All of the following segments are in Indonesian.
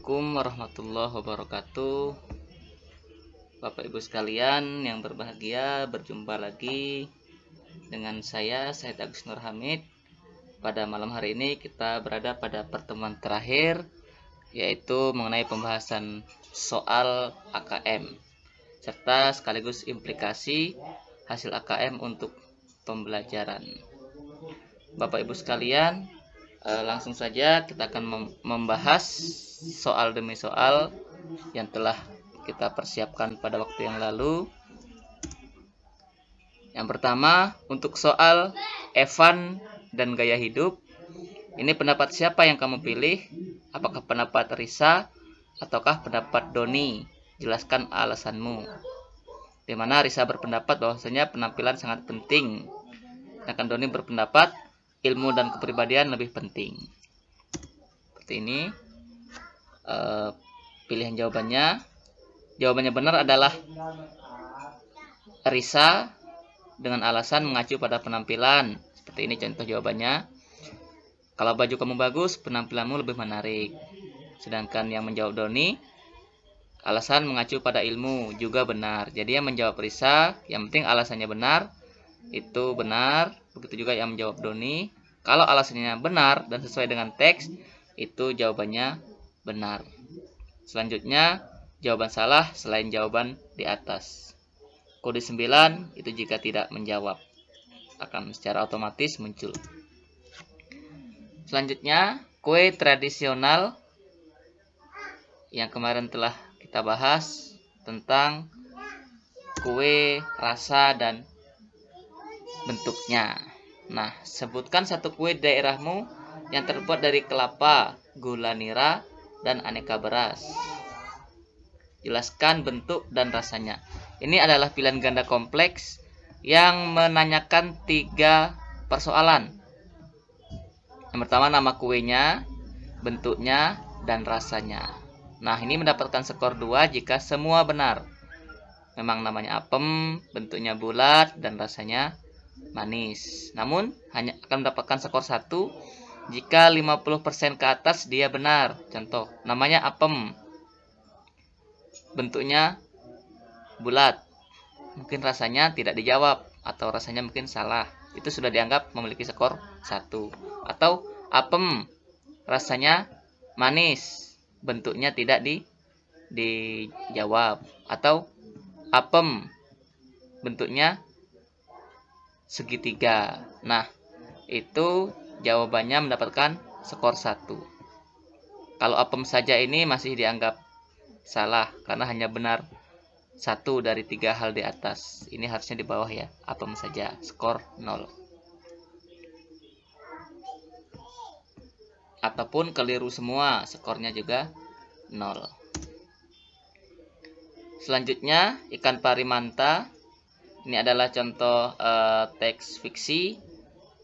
Assalamualaikum warahmatullahi wabarakatuh. Bapak Ibu sekalian yang berbahagia, berjumpa lagi dengan saya Said Agus Nur Hamid. Pada malam hari ini kita berada pada pertemuan terakhir, yaitu mengenai pembahasan soal AKM serta sekaligus implikasi hasil AKM untuk pembelajaran. Bapak Ibu sekalian, langsung saja kita akan membahas soal demi soal yang telah kita persiapkan pada waktu yang lalu. Yang pertama, untuk soal Evan dan gaya hidup. Ini pendapat siapa yang kamu pilih? Apakah pendapat Risa ataukah pendapat Doni? Jelaskan alasanmu. Di mana Risa berpendapat bahwasanya penampilan sangat penting, sedangkan Doni berpendapat ilmu dan kepribadian lebih penting. Seperti ini pilihan jawabannya. Jawabannya benar adalah Risa dengan alasan mengacu pada penampilan. Seperti ini contoh jawabannya. Kalau baju kamu bagus, penampilanmu lebih menarik. Sedangkan yang menjawab Doni, alasan mengacu pada ilmu, juga benar. Jadi yang menjawab Risa, yang penting alasannya benar, itu benar. Begitu juga yang menjawab Doni, kalau alasannya benar dan sesuai dengan teks, itu jawabannya benar. Selanjutnya, jawaban salah selain jawaban di atas. Kode 9 itu jika tidak menjawab, akan secara otomatis muncul. Selanjutnya, kue tradisional yang kemarin telah kita bahas tentang kue, rasa, dan bentuknya. Nah, sebutkan satu kue daerahmu yang terbuat dari kelapa, gula nira, dan aneka beras. Jelaskan bentuk dan rasanya. Ini adalah pilihan ganda kompleks yang menanyakan 3 persoalan. Yang pertama, nama kuenya, bentuknya, dan rasanya. Nah, ini mendapatkan skor 2 jika semua benar. Memang namanya apem, bentuknya bulat, dan rasanya manis. Namun, hanya akan mendapatkan skor 1 jika 50% ke atas dia benar. Contoh, namanya apem, bentuknya bulat, mungkin rasanya tidak dijawab, atau rasanya mungkin salah. Itu sudah dianggap memiliki skor 1. Atau apem, rasanya manis, bentuknya tidak dijawab. Atau apem, bentuknya segitiga. Nah, itu jawabannya mendapatkan skor 1. Kalau apem saja ini masih dianggap salah karena hanya benar 1 dari 3 hal di atas. Ini harusnya di bawah ya, apem saja, skor 0. Ataupun keliru semua, skornya juga 0. Selanjutnya, ikan pari manta. Ini adalah contoh teks fiksi,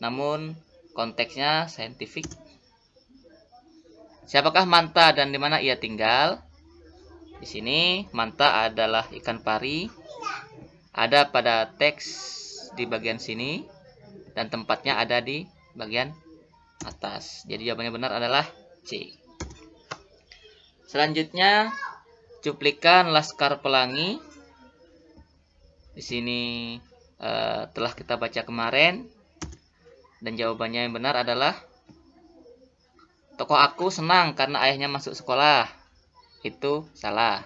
namun konteksnya saintifik. Siapakah manta dan di mana ia tinggal? Di sini manta adalah ikan pari, ada pada teks di bagian sini dan tempatnya ada di bagian atas. Jadi jawabannya benar adalah C. Selanjutnya, cuplikan Laskar Pelangi. Di sini telah kita baca kemarin dan jawabannya yang benar adalah tokoh aku senang karena ayahnya masuk sekolah. Itu salah.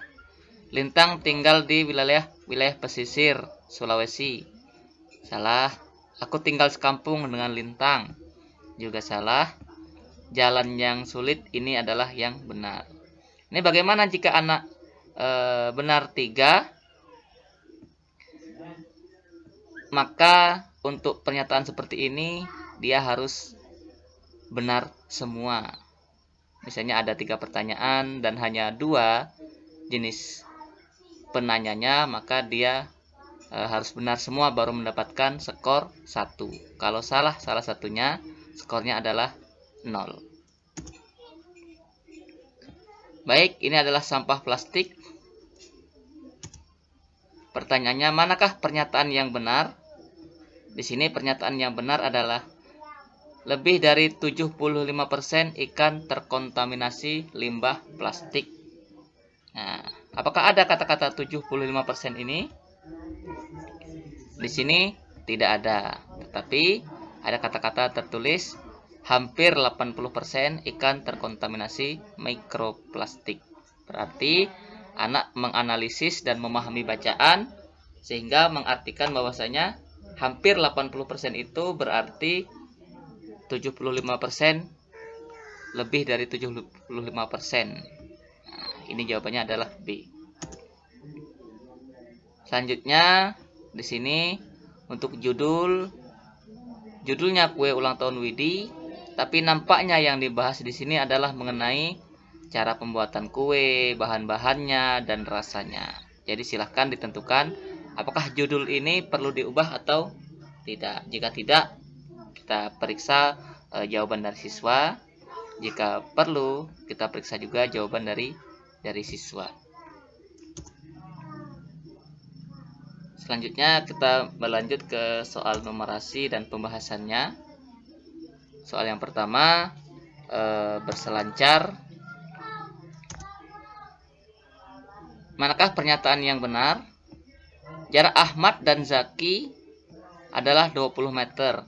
Lintang tinggal di wilayah pesisir Sulawesi. Salah. Aku tinggal sekampung dengan Lintang. Juga salah. Jalan yang sulit ini adalah yang benar. Ini bagaimana jika anak benar 3? Maka untuk pernyataan seperti ini dia harus benar semua. Misalnya ada 3 pertanyaan dan hanya 2 jenis penanyanya, maka dia harus benar semua baru mendapatkan skor 1. Kalau salah satunya, skornya adalah 0. Baik, ini adalah sampah plastik. Pertanyaannya, manakah pernyataan yang benar? Di sini pernyataan yang benar adalah lebih dari 75% ikan terkontaminasi limbah plastik. Nah, apakah ada kata-kata 75% ini? Di sini tidak ada, tetapi ada kata-kata tertulis hampir 80% ikan terkontaminasi mikroplastik. Berarti anak menganalisis dan memahami bacaan sehingga mengartikan bahwasanya hampir 80% itu berarti 75%, lebih dari 75%. Nah, ini jawabannya adalah B. Selanjutnya di sini untuk judulnya kue ulang tahun Widi, tapi nampaknya yang dibahas di sini adalah mengenai cara pembuatan kue, bahan-bahannya dan rasanya. Jadi silahkan ditentukan apakah judul ini perlu diubah atau tidak. Jika tidak, kita periksa jawaban dari siswa. Jika perlu, kita periksa juga jawaban dari siswa. Selanjutnya kita berlanjut ke soal numerasi dan pembahasannya. Soal yang pertama, berselancar. Manakah pernyataan yang benar? Jarak Ahmad dan Zaki adalah 20 meter.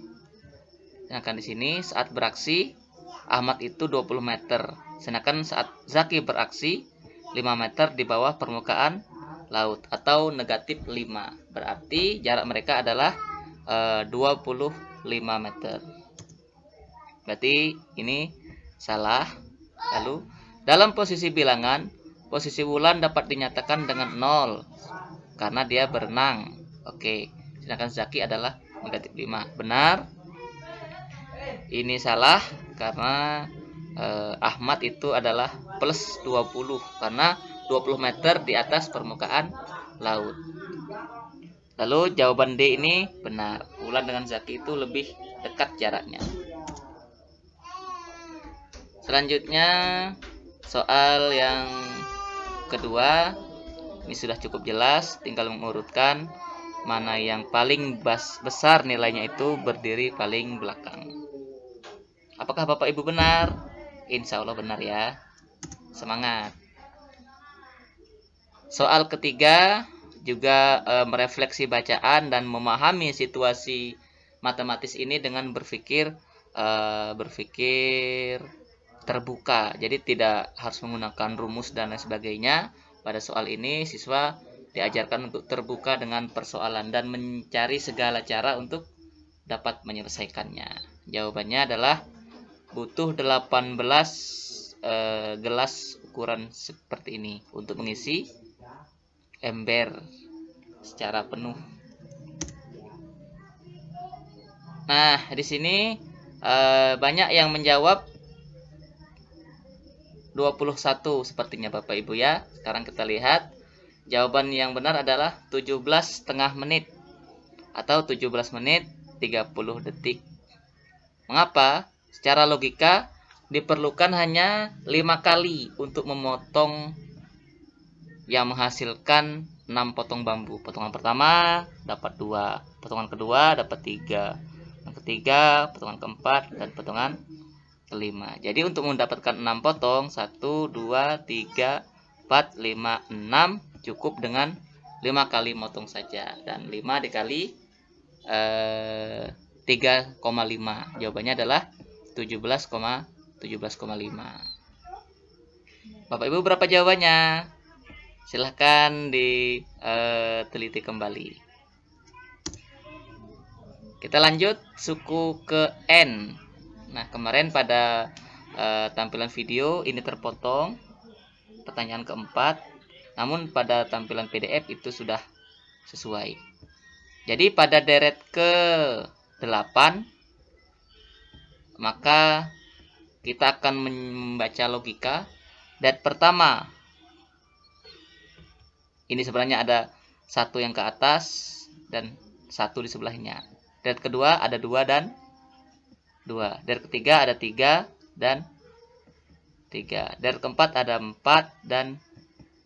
Sedangkan di sini saat beraksi Ahmad itu 20 meter. Sedangkan saat Zaki beraksi 5 meter di bawah permukaan laut atau negatif 5. Berarti jarak mereka adalah 25 meter. Berarti ini salah. Lalu dalam posisi bilangan, posisi Wulan dapat dinyatakan dengan 0 karena dia berenang. Oke. Sedangkan Zaki adalah negatif 5. Benar. Ini salah karena Ahmad itu adalah plus 20 karena 20 meter di atas permukaan laut. Lalu jawaban D ini benar. Wulan dengan Zaki itu lebih dekat jaraknya. Selanjutnya soal yang kedua. Ini sudah cukup jelas, tinggal mengurutkan mana yang paling besar nilainya itu berdiri paling belakang. Apakah Bapak Ibu benar? Insya Allah benar ya. Semangat. Soal ketiga juga merefleksi bacaan dan memahami situasi matematis ini dengan berpikir terbuka. Jadi tidak harus menggunakan rumus dan lain sebagainya. Pada soal ini siswa diajarkan untuk terbuka dengan persoalan dan mencari segala cara untuk dapat menyelesaikannya. Jawabannya adalah butuh 18 gelas ukuran seperti ini untuk mengisi ember secara penuh. Nah, di sini banyak yang menjawab 21 sepertinya Bapak Ibu ya. Sekarang kita lihat jawaban yang benar adalah 17,5 menit atau 17 menit 30 detik. Mengapa? Secara logika diperlukan hanya 5 kali untuk memotong yang menghasilkan 6 potong bambu. Potongan pertama dapat 2, potongan kedua dapat 3, yang ketiga, potongan keempat, dan potongan kelima. Jadi untuk mendapatkan 6 potong 1, 2, 3, 4, 5, 6 cukup dengan 5 kali motong saja. Dan 5 dikali 3,5. Jawabannya adalah 17,5. Bapak Ibu berapa jawabannya? Silahkan diteliti kembali. Kita lanjut suku ke N. Nah, kemarin pada tampilan video ini terpotong pertanyaan keempat, namun pada tampilan PDF itu sudah sesuai. Jadi pada deret ke-8 maka kita akan membaca logika. Deret pertama ini sebenarnya ada 1 yang ke atas dan 1 di sebelahnya. Deret kedua ada 2 dan 2. Deret ketiga ada 3 dan 3. Deret keempat ada 4 dan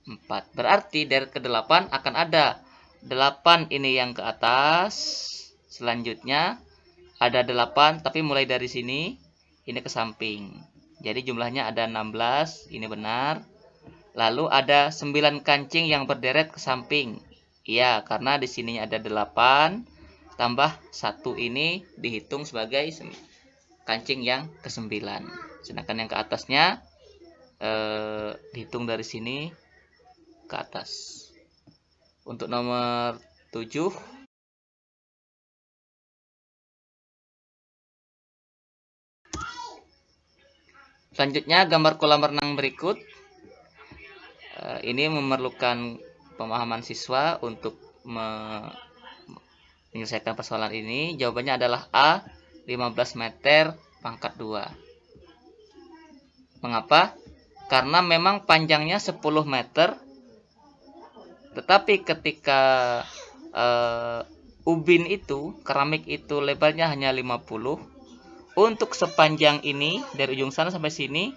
4. Berarti deret ke-8 akan ada 8 ini yang ke atas. Selanjutnya ada 8, tapi mulai dari sini ini ke samping. Jadi jumlahnya ada 16, ini benar. Lalu ada 9 kancing yang berderet ke samping. Iya, karena di sininya ada 8 tambah 1 ini dihitung sebagai kancing yang ke-9. Sedangkan yang ke atasnya dihitung dari sini ke atas. Untuk nomor 7, selanjutnya gambar kolam renang berikut. Ini memerlukan pemahaman siswa untuk menyelesaikan persoalan ini. Jawabannya adalah A, 15 meter pangkat 2. Mengapa? Karena memang panjangnya 10 meter, tetapi ketika ubin itu, keramik itu lebarnya hanya 50, untuk sepanjang ini dari ujung sana sampai sini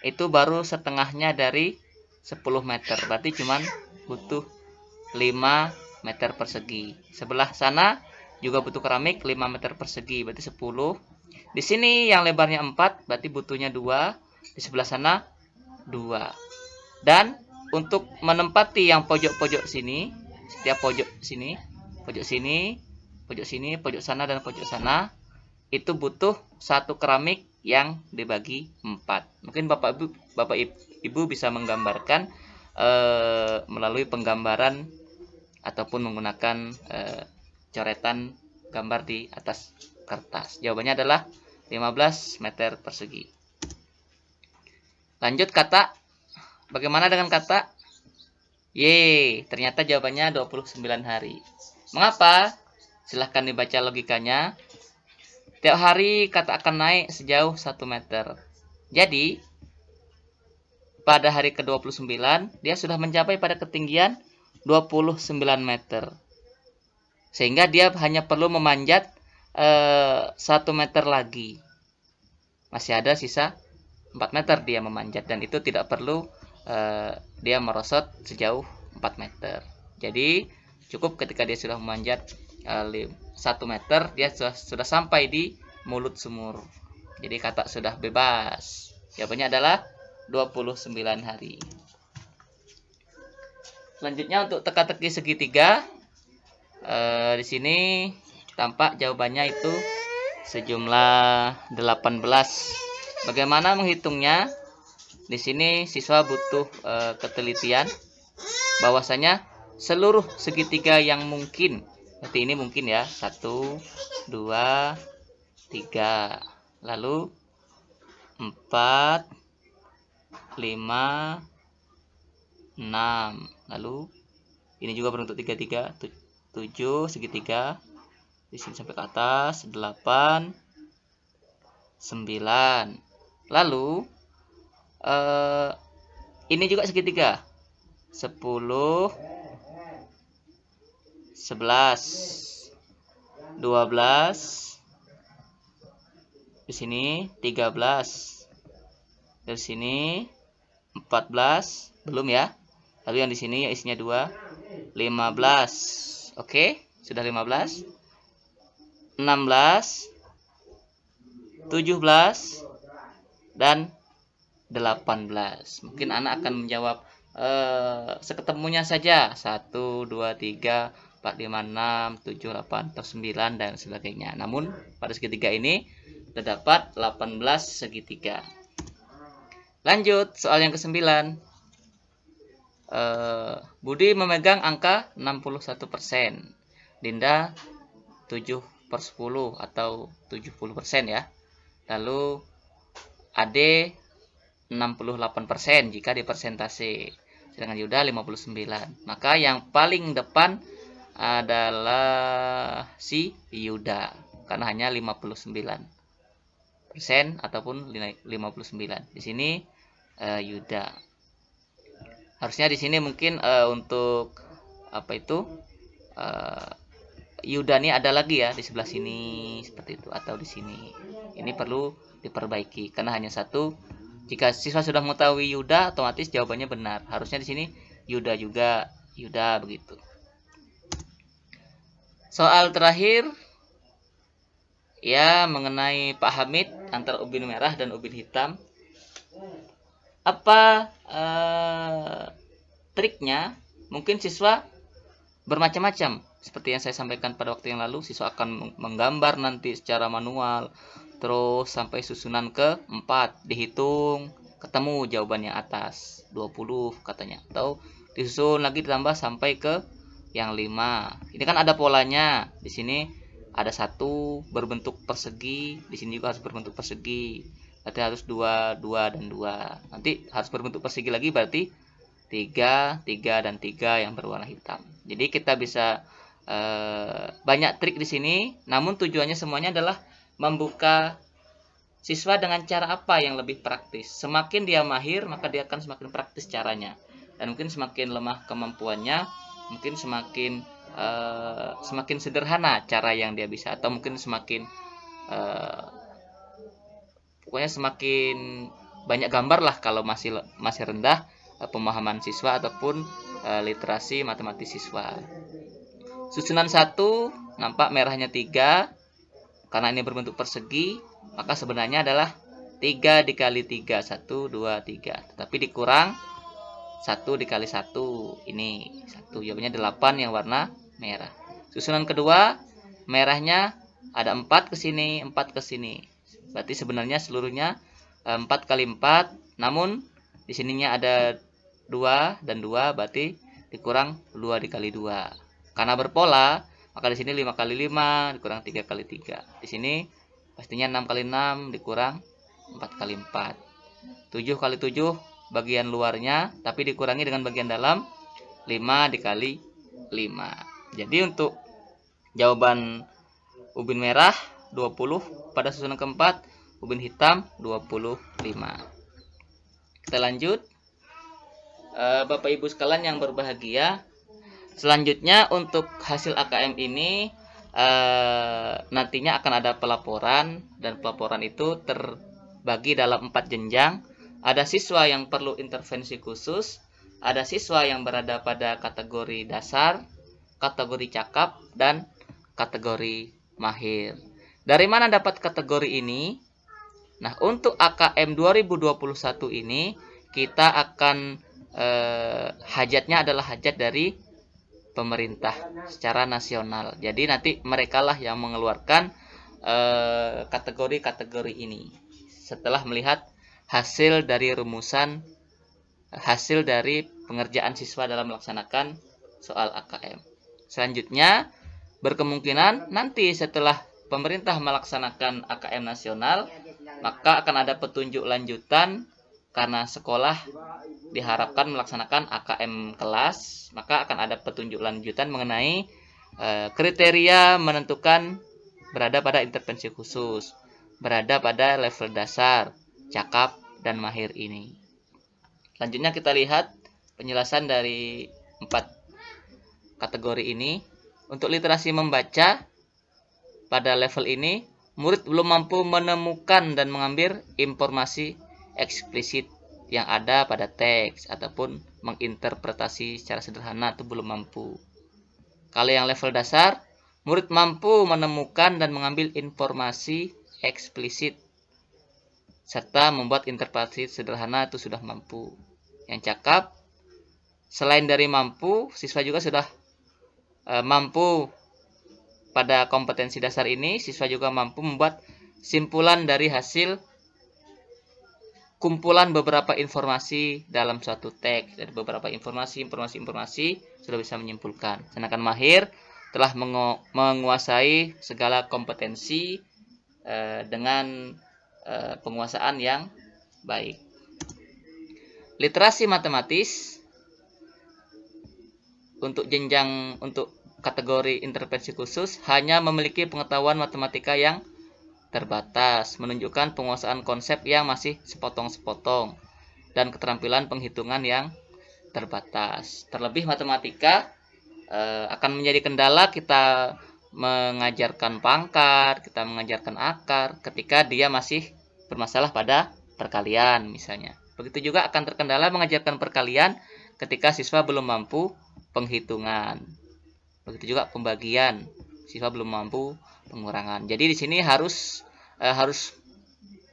itu baru setengahnya dari 10 meter. Berarti cuman butuh 5 meter persegi. Sebelah sana juga butuh keramik 5 meter persegi, berarti 10. Di sini yang lebarnya 4, berarti butuhnya 2. Di sebelah sana 2. Dan untuk menempati yang pojok-pojok sini, setiap pojok sini, pojok sini, pojok sini, pojok sana dan pojok sana, itu butuh satu keramik yang dibagi 4. Mungkin Bapak Ibu bisa menggambarkan melalui penggambaran ataupun menggunakan coretan gambar di atas kertas. Jawabannya adalah 15 meter persegi. Lanjut kata. Bagaimana dengan kata? Ternyata jawabannya 29 hari. Mengapa? Silahkan dibaca logikanya. Tiap hari kata akan naik sejauh 1 meter. Jadi, pada hari ke-29, dia sudah mencapai pada ketinggian 29 meter. Sehingga dia hanya perlu memanjat 1 meter lagi. Masih ada sisa 4 meter dia memanjat. Dan itu tidak perlu dia merosot sejauh 4 meter. Jadi, cukup ketika dia sudah memanjat 1 meter, dia sudah sampai di mulut sumur. Jadi kata sudah bebas. Jawabannya adalah 29 hari. Selanjutnya untuk teka-teki segitiga. Di sini tampak jawabannya itu sejumlah 18. Bagaimana menghitungnya? Di sini siswa butuh ketelitian bahwasanya seluruh segitiga yang mungkin, berarti ini mungkin ya, 1, 2, 3, lalu 4, 5, 6, lalu ini juga berbentuk 3, 7 segitiga, di sini sampai ke atas 8, 9, lalu ini juga segitiga 10, 11, 12, di sini 13, dari sini 14, belum ya. Lalu yang di sini isinya 2, 15. Oke, sudah 15. 16, 17, dan 18. Mungkin anak akan menjawab seketemunya saja 1, 2, 3, 4, 5, 6, 7, 8, atau 9 dan sebagainya. Namun pada segitiga ini terdapat 18 segitiga. Lanjut soal yang ke-9. Budi memegang angka 61%. Dinda 7/10 atau 70% ya. Lalu Ade 68% jika di persentase. Sedangkan Yuda 59. Maka yang paling depan adalah si Yuda karena hanya 59% ataupun 59. Di sini Yuda. Harusnya di sini mungkin untuk apa itu Yuda ini ada lagi ya di sebelah sini seperti itu atau di sini. Ini perlu diperbaiki karena hanya satu. Jika siswa sudah mengetahui Yuda, otomatis jawabannya benar. Harusnya di sini Yuda juga, Yuda begitu. Soal terakhir, ya mengenai Pak Hamid antara ubin merah dan ubin hitam. Apa triknya? Mungkin siswa bermacam-macam. Seperti yang saya sampaikan pada waktu yang lalu, siswa akan menggambar nanti secara manual, terus sampai susunan ke-4, dihitung, ketemu jawaban yang atas, 20 katanya. Atau disusun lagi ditambah sampai ke yang 5. Ini kan ada polanya. Di sini ada 1 berbentuk persegi, di sini juga harus berbentuk persegi. Berarti harus 2, 2 dan 2. Nanti harus berbentuk persegi lagi, berarti 3, 3 dan 3 yang berwarna hitam. Jadi kita bisa banyak trik di sini, namun tujuannya semuanya adalah membuka siswa dengan cara apa yang lebih praktis. Semakin dia mahir, maka dia akan semakin praktis caranya. Dan mungkin semakin lemah kemampuannya, mungkin semakin sederhana cara yang dia bisa, atau mungkin semakin pokoknya semakin banyak gambar lah kalau masih rendah pemahaman siswa ataupun literasi matematis siswa. Susunan 1 nampak merahnya 3, karena ini berbentuk persegi, maka sebenarnya adalah 3 dikali 3, 1, 2, 3. Tetapi dikurang 1 dikali 1, ini 1, jawabannya 8 yang warna merah. Susunan kedua, merahnya ada 4 ke sini, 4 ke sini. Berarti sebenarnya seluruhnya 4 kali 4, namun di sininya ada 2 dan 2, berarti dikurang 2 dikali 2. Karena berpola, maka di sini 5 kali 5 dikurang 3 kali 3. Di sini pastinya 6 kali 6 dikurang 4 kali 4. 7 kali 7 bagian luarnya, tapi dikurangi dengan bagian dalam, 5 dikali 5. Jadi untuk jawaban ubin merah 20 pada susunan keempat, ubin hitam 25. Kita lanjut. Bapak Ibu sekalian yang berbahagia, selanjutnya untuk hasil AKM ini nantinya akan ada pelaporan, dan pelaporan itu terbagi dalam 4 jenjang. Ada siswa yang perlu intervensi khusus, ada siswa yang berada pada kategori dasar, kategori cakap, dan kategori mahir. Dari mana dapat kategori ini? Nah, untuk AKM 2021 ini kita akan hajatnya adalah hajat dari pemerintah secara nasional. Jadi nanti merekalah yang mengeluarkan kategori-kategori ini setelah melihat hasil dari rumusan, hasil dari pengerjaan siswa dalam melaksanakan soal AKM. Selanjutnya, berkemungkinan nanti setelah pemerintah melaksanakan AKM nasional, maka akan ada petunjuk lanjutan karena sekolah diharapkan melaksanakan AKM kelas, maka akan ada petunjuk lanjutan mengenai kriteria menentukan berada pada intervensi khusus, berada pada level dasar, cakap, dan mahir ini. Selanjutnya kita lihat penjelasan dari 4 kategori ini. Untuk literasi membaca, pada level ini murid belum mampu menemukan dan mengambil informasi eksplisit yang ada pada teks ataupun menginterpretasi secara sederhana, itu belum mampu. Kalau yang level dasar, murid mampu menemukan dan mengambil informasi eksplisit serta membuat interpretasi sederhana, itu sudah mampu. Yang cakap, selain dari mampu, siswa juga sudah mampu pada kompetensi dasar ini. Siswa juga mampu membuat simpulan dari hasil kumpulan beberapa informasi dalam suatu teks. Dari beberapa informasi sudah bisa menyimpulkan. Sedangkan mahir telah menguasai segala kompetensi dengan penguasaan yang baik. Literasi matematis untuk jenjang untuk kategori intervensi khusus hanya memiliki pengetahuan matematika yang terbatas, menunjukkan penguasaan konsep yang masih sepotong-sepotong, dan keterampilan penghitungan yang terbatas. Terlebih matematika akan menjadi kendala kita mengajarkan pangkat, kita mengajarkan akar ketika dia masih bermasalah pada perkalian misalnya. Begitu juga akan terkendala mengajarkan perkalian ketika siswa belum mampu penghitungan. Begitu juga pembagian. siswa belum mampu pengurangan. Jadi di sini harus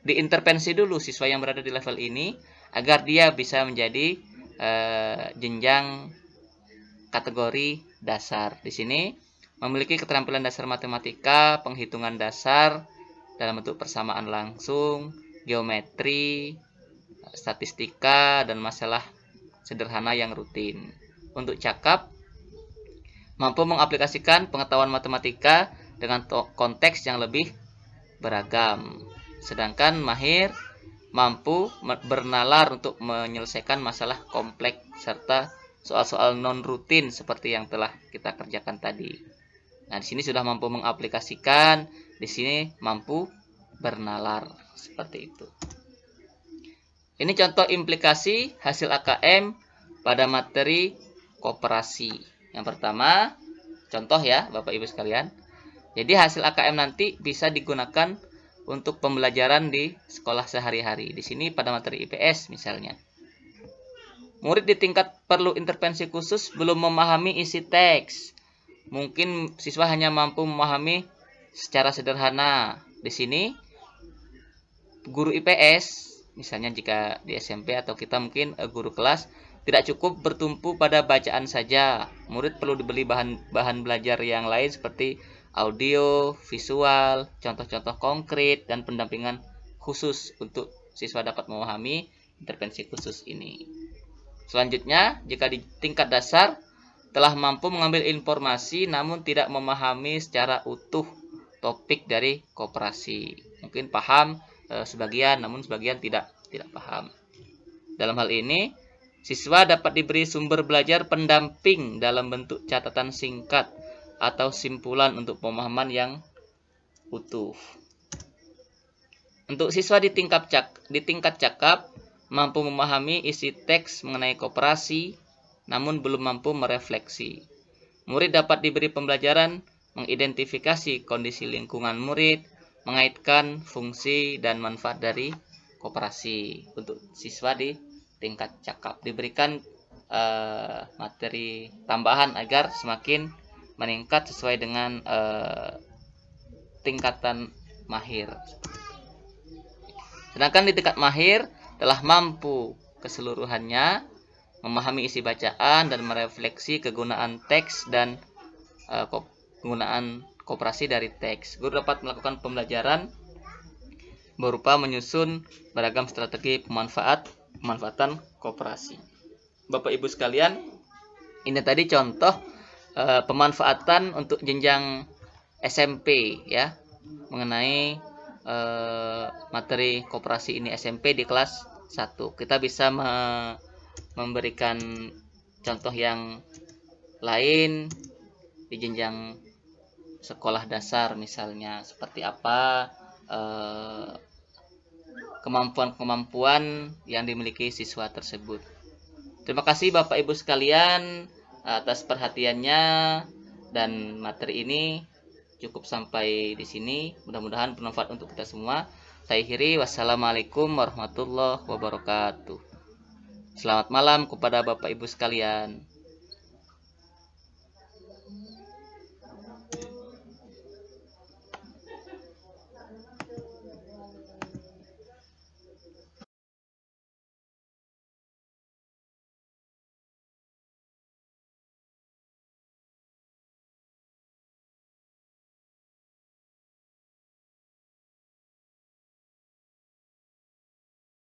diintervensi dulu siswa yang berada di level ini agar dia bisa menjadi jenjang kategori dasar. Di sini memiliki keterampilan dasar matematika, penghitungan dasar dalam bentuk persamaan langsung, geometri, statistika, dan masalah sederhana yang rutin. Untuk cakap, mampu mengaplikasikan pengetahuan matematika dengan konteks yang lebih beragam. Sedangkan mahir mampu bernalar untuk menyelesaikan masalah kompleks serta soal-soal non rutin seperti yang telah kita kerjakan tadi. Nah, di sini sudah mampu mengaplikasikan, di sini mampu bernalar seperti itu. Ini contoh implikasi hasil AKM pada materi koperasi. Yang pertama, contoh ya Bapak Ibu sekalian. Jadi hasil AKM nanti bisa digunakan untuk pembelajaran di sekolah sehari-hari. Di sini pada materi IPS misalnya. Murid di tingkat perlu intervensi khusus belum memahami isi teks. Mungkin siswa hanya mampu memahami secara sederhana. Di sini guru IPS, misalnya jika di SMP atau kita mungkin guru kelas, tidak cukup bertumpu pada bacaan saja. Murid perlu dibeli bahan belajar yang lain seperti audio, visual, contoh-contoh konkret, dan pendampingan khusus untuk siswa dapat memahami intervensi khusus ini. Selanjutnya, jika di tingkat dasar telah mampu mengambil informasi namun tidak memahami secara utuh topik dari koperasi. Mungkin paham sebagian, namun sebagian tidak paham. Dalam hal ini, siswa dapat diberi sumber belajar pendamping dalam bentuk catatan singkat atau simpulan untuk pemahaman yang utuh. Untuk siswa di tingkat cakap mampu memahami isi teks mengenai koperasi, namun belum mampu merefleksi. Murid dapat diberi pembelajaran mengidentifikasi kondisi lingkungan murid, mengaitkan fungsi dan manfaat dari koperasi. Untuk siswa di tingkat cakap diberikan materi tambahan agar semakin meningkat sesuai dengan tingkatan mahir. Sedangkan di tingkat mahir telah mampu keseluruhannya memahami isi bacaan dan merefleksi kegunaan teks dan penggunaan koperasi dari teks. Guru dapat melakukan pembelajaran berupa menyusun beragam strategi pemanfaatan koperasi. Bapak Ibu sekalian, ini tadi contoh pemanfaatan untuk jenjang SMP ya, mengenai materi koperasi ini SMP di kelas 1. Kita bisa memberikan contoh yang lain di jenjang sekolah dasar, misalnya seperti apa kemampuan-kemampuan yang dimiliki siswa tersebut. Terima kasih Bapak Ibu sekalian atas perhatiannya, dan materi ini cukup sampai di sini. Mudah-mudahan bermanfaat untuk kita semua. Saya akhiri, wassalamualaikum warahmatullahi wabarakatuh. Selamat malam kepada Bapak Ibu sekalian.